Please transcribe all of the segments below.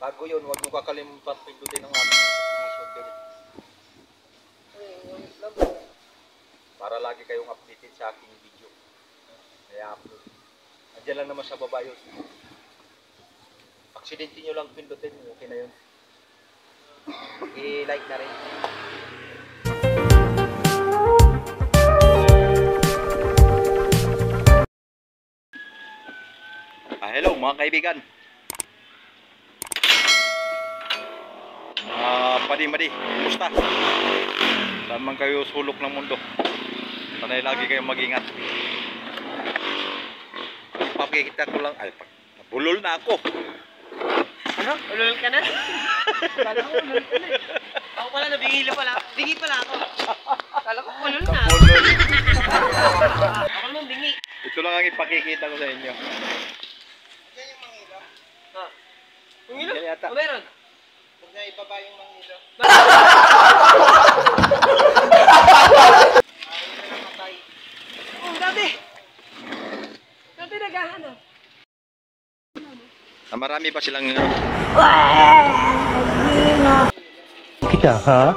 Bago yun, huwag mo kakalimutan pindutin ang ating subscribe. Para lagi kayong updated sa aking video. Kaya upload. Andiyan lang naman sa baba yun. Aksidente nyo lang pindutin, okay na yun. I-like na rin. Hello mga kaibigan. Madi, kumusta? Saan man kayo sulok ng mundo? Sana'y lagi kayong mag-ingat. Ipapakita ko lang, ay, bulol na ako. Ano? Ulol ka na? Kala ko ulol ka na. Ako pala nabingi pala. Bingi pala ako. Kala ko ulol na. Ako naman bingi. Ito lang ang ipakikita ko sa inyo. Yan yung mangilo. Ha? Mangilo? Yan yata. O meron? Huwag na ibaba yung mangilo. Oh, dati. Dati naghahanap. Marami pa silang Kita, ha?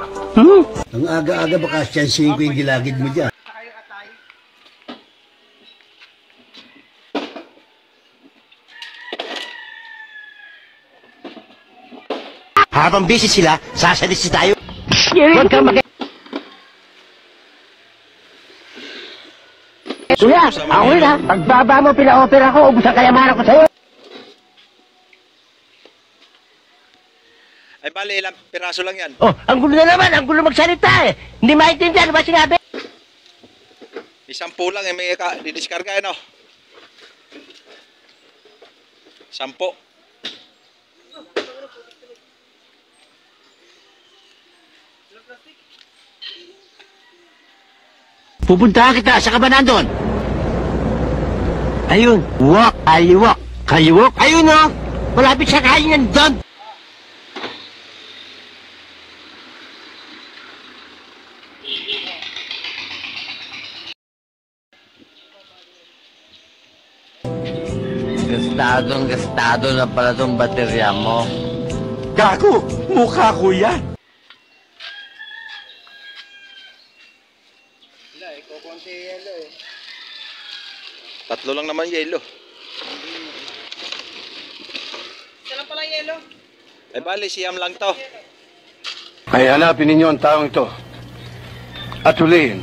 Ang aga-aga baka siyansihin ko yung gilagid mo dyan. Habang busy sila, sasalisi tayo. Huwag kang mag- Kuya, ako na. Pagbaba mo, pina-opera ko, ubus ang kayamanan ko sa'yo. ay bali ilang piraso lang yan. Oh, ang gulo na naman, ang gulo magsalita eh. Hindi maintindihan, ano ba sinabi? Isampu lang eh, may didiskarga ano. 10. Pupuntahan kita, sa ka ba nandun? Ayun, walk, kaliwak, kaliwak, ayun o. Malapit sa kain doon. Gastado na pala itong baterya mo. Gago! Mukha ko yan! Wala eh, kukunti yelo eh. 3 lang naman yelo. Isa lang pala yelo. Ay bali siyam lang to. Ay, hanapin ninyo ang taong ito. At hulihin.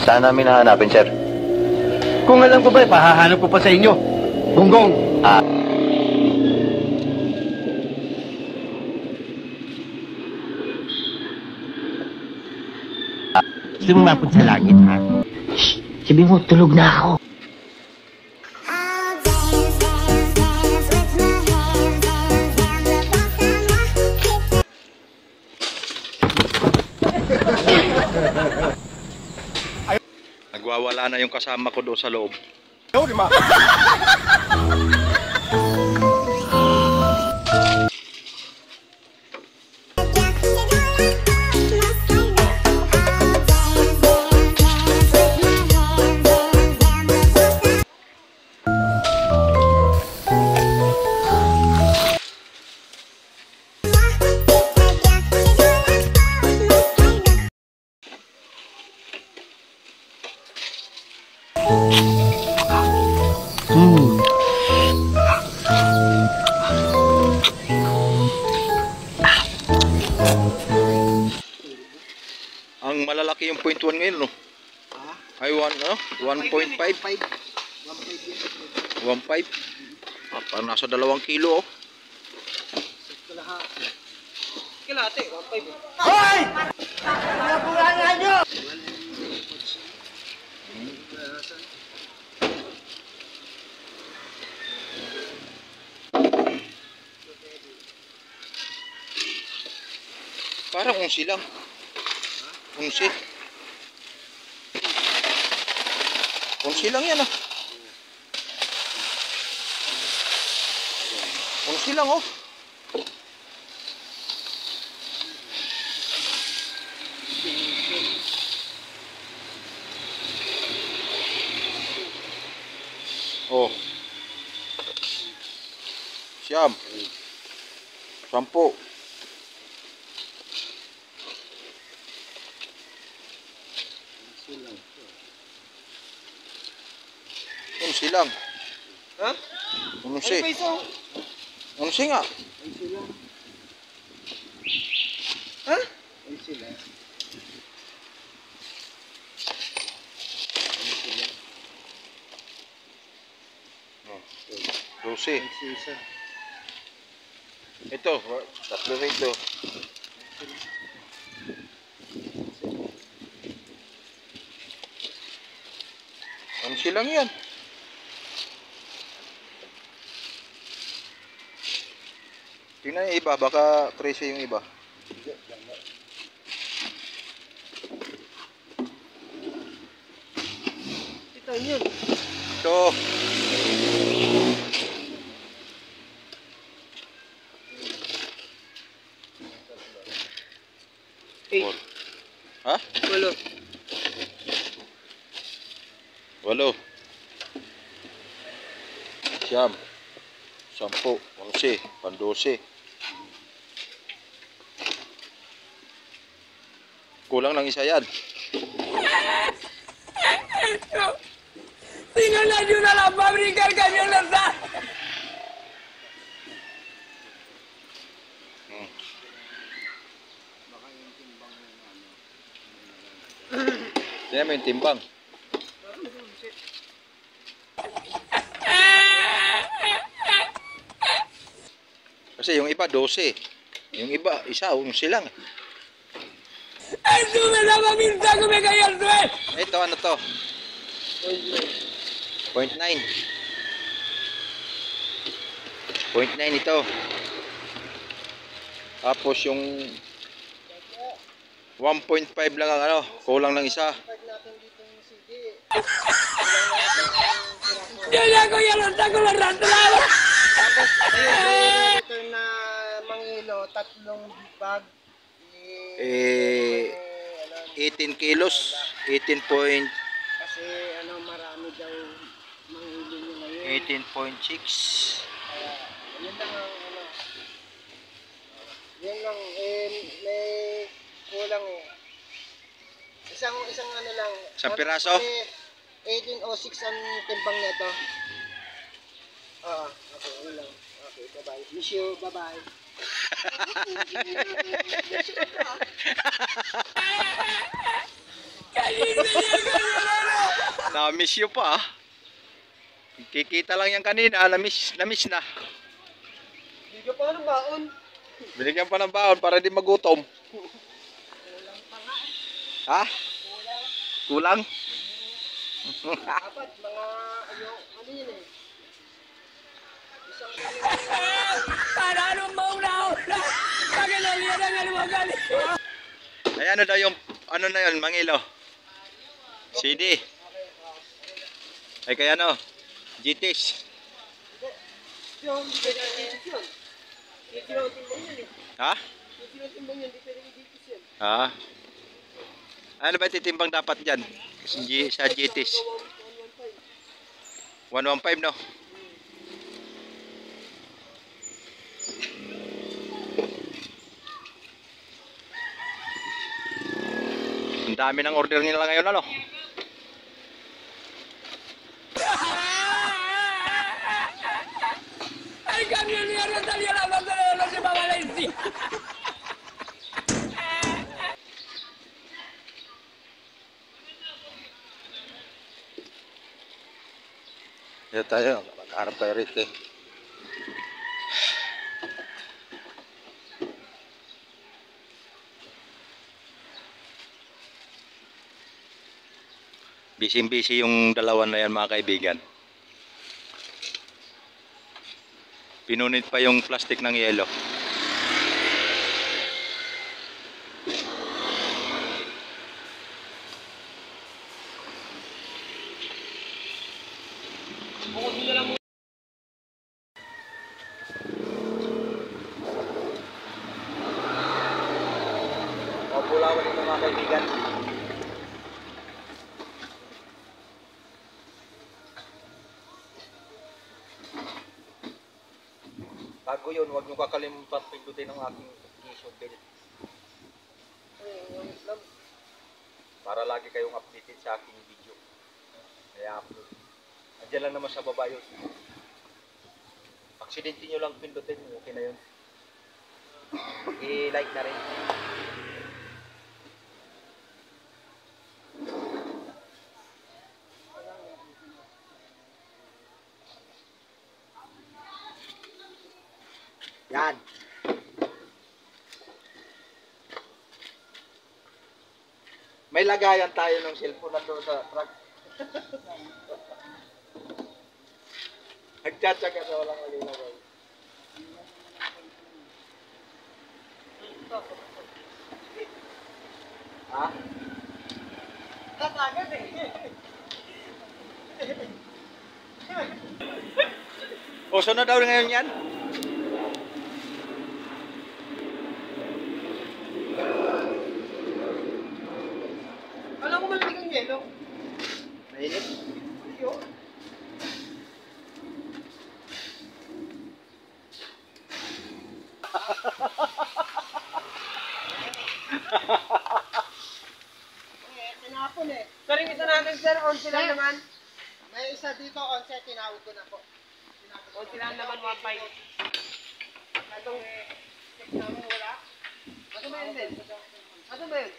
Saan namin hahanapin, sir? Kung alam ko ba, pahahanap ko pa sa inyo. Gonggong. Lumapot sa langit, ha? Shh! Sabi mo, tulog na ako. Nagwawala na yung kasama ko doon sa loob. Ang malalaki yung 0.1 ngayon, no? Ay, 1.5? 1.5. 1.5. Parang nasa 2 kilo, oh. Kalate, 1.5. Hoy! Mga pulanga nyo! Parang 11 lang. 11. 11 lang yan, ah. 11 lang, oh. Oh. Siyam. 10. Unsi lang. Ha? Unsi. Ano pa isa? Unsi nga. Ha? Ay sila. Oh, 12. Ay sisa. Ito, tatlo rito. Unsi lang yan. Tingnan yung iba, baka 13 yung iba. Ito yun. Ito. Eight. Ha? 8. 8. Siyam. 10. 11. 12. Kulang ng isa yan. Tingnan na yun na lang, pabrikar kami ang nasa. Tingnan mo yung timbang. Kasi yung iba 12. Yung iba isa, 11 lang. Ay, sume na maminta ko may kayal sume. Ito ano to? 0.9. 0.9 ito. Tapos yung 1.5 lang ang ano, kulang ng isa. Yan ako yan, ang ko lang ratlala. Ito na mangilo, 3 bag. Eh, 18 kilos, 18 point, Kasi ano, marami daw mangilo nyo ngayon. 18.6. Kaya, yun lang ang ano. Yun lang, may kulang eh. Isang ano lang. Isang piraso? 1806 ang timbang nito. Oo, okay, yun lang. Okay, bye-bye. Miss you, bye-bye. Na-miss you pa ah. Kikita lang yan kanina, na-miss na. Hindi ka pa ng baon. Binigyan pa ng baon para di magutom. Ha? Kulang? Dapat mga ano yun eh. Para anong mauna-una. Pagkakaliyan ang alimagali. Ay ano daw yung, ano na yun, Mangilo? CD. Ay kaya ano, GTS. Yun, hindi pwede i-dikis yun. Hindi lang timbang yun eh. Ha? Hindi lang timbang yun, hindi pwede i-dikis yun. Ha? Ano ba titimbang dapat dyan? Sa GTS. 115 no? Ang dami ng order nila ngayon ano? Ay, kamyon niya na talya na magdalala si Mama Lacy. Dito tayo, magharap tayo rito eh. Busy-busy yung dalawa na yan mga kaibigan. Pinunit pa yung plastic ng yelo. Pulawan ito mga kaibigan. Bago yun, huwag nyo kakalimutan pindutin ang aking notification bell. Para lagi kayong updated sa aking video. Kaya upload. Andiyan lang naman sa baba yun. Aksidente nyo lang pindutin, okay na yun. I-like na rin. Yan. May lagayan tayo ng cellphone na doon sa truck. Nagtsatsaga sa walang malilagay. Ha? Tatagad eh. O, sunod daw ngayon yan? Alam ko malamig ang yelo. Mainit? Yun. Tinapon eh. Pero yung isa natin sir, 11 lang naman. May isa dito, 11, tinawag ko na po. 11 lang naman, 1.5. Atong, wala. Ano ba yun din? Ano ba yun?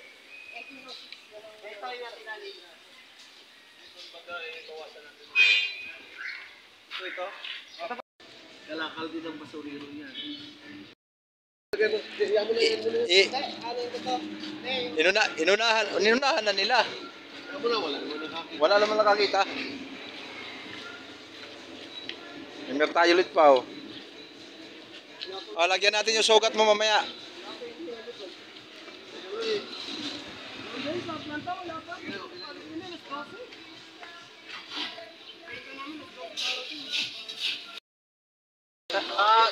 Ito yung natinali. Ito? Kalakal din ang basuriro niya. Inunahan na nila. Wala naman nakakita. May tayo ulit pa oh. Lagyan natin yung sugat mo mamaya.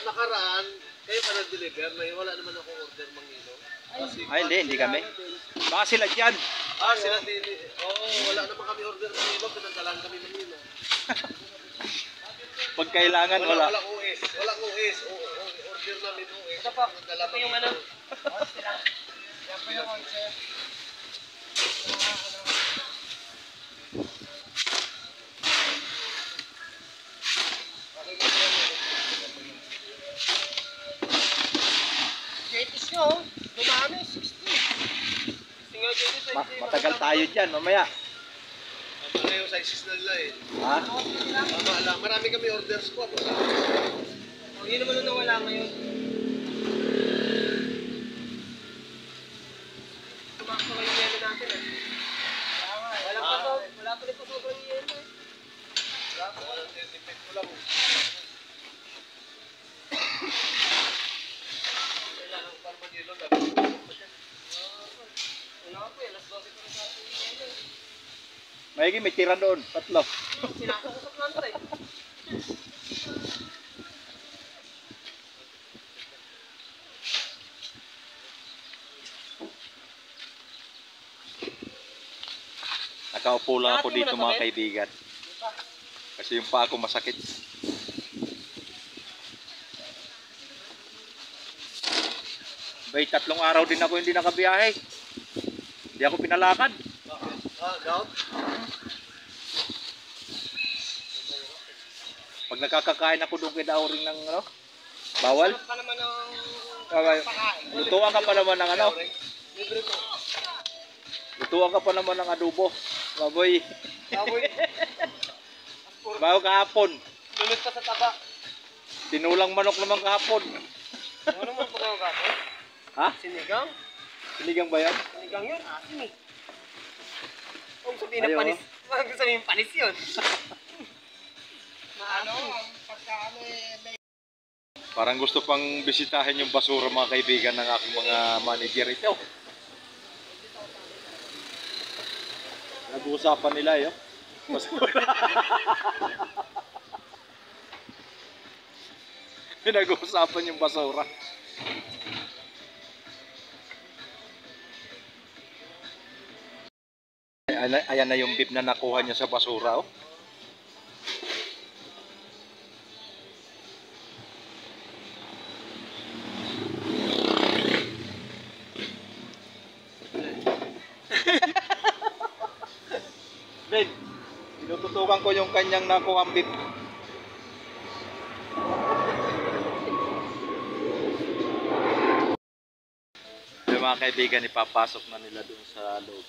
Nakaraan, kayo pa nag-deliver, may wala naman akong order Mangilo. Ay, hindi kami. Baka sila dyan. Sila din. Wala naman kami order Mangilo, pinagdalan kami Mangilo. Pag kailangan, wala. Walang OS. Walang OS. Order namin OS. Ito pa. Ito pa yung ano. Yan pa yung concept. Jetis nyo, dumami, 60. Singaw jetis ay Matagal tayo dyan, mamaya. Tama na yung sizes na nila eh. Ha? Tama lang. Marami kami orders po. Hindi naman nung nawala ngayon. Tumakbo kayo yung yelo natin eh. Wala pa rin pa sobrang yelo eh. Wala po. Depend ko lang. Kailangan pa naman yelo. Wala po eh, alas 12 pa rin sa atin yung yelo eh. May tira doon, tatlo. Sinasok ko sa planta eh. Nakaupo lang ako Lahat dito mo na mga to, kaibigan. Kasi yung paa ko masakit. Bay, 3 araw din ako hindi nakabiyahe. Hindi ako pinalakad. Gout? Pag nakakakain ako doon kay Dauring ng ano, bawal. Sarap pa naman ng Okay. Lutuan ka pa naman ng ano. Libre po. Lutuan ka pa naman ng adobo. Baboy. baboy. Bago kahapon. Lunod pa sa taba. Tinulang manok naman kahapon. Ano naman po kayo kapo? Ha? Sinigang? Sinigang ba yan? Sinigang yun, asin eh. Huwag sabihin na Ayaw, panis. Huwag sabihin panis yun. Pagkaano eh, Parang gusto pang bisitahin yung basura mga kaibigan ng aking mga manager ito. Nag-uusapan nila yun. Basura. Pinag-uusapan yung basura. Ayan na yung beef na nakuha niya sa basura oh. ko yung kanyang nakuhang beef. Yung mga kaibigan, ipapasok na nila doon sa loob.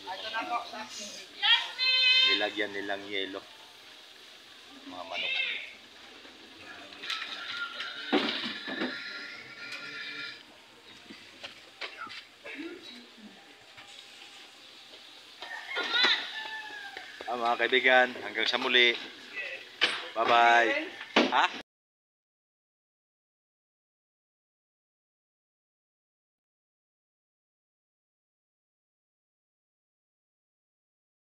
Nilagyan nilang yelo. Mga manok. Mga kaibigan, hanggang sa muli. Bye-bye. Ha?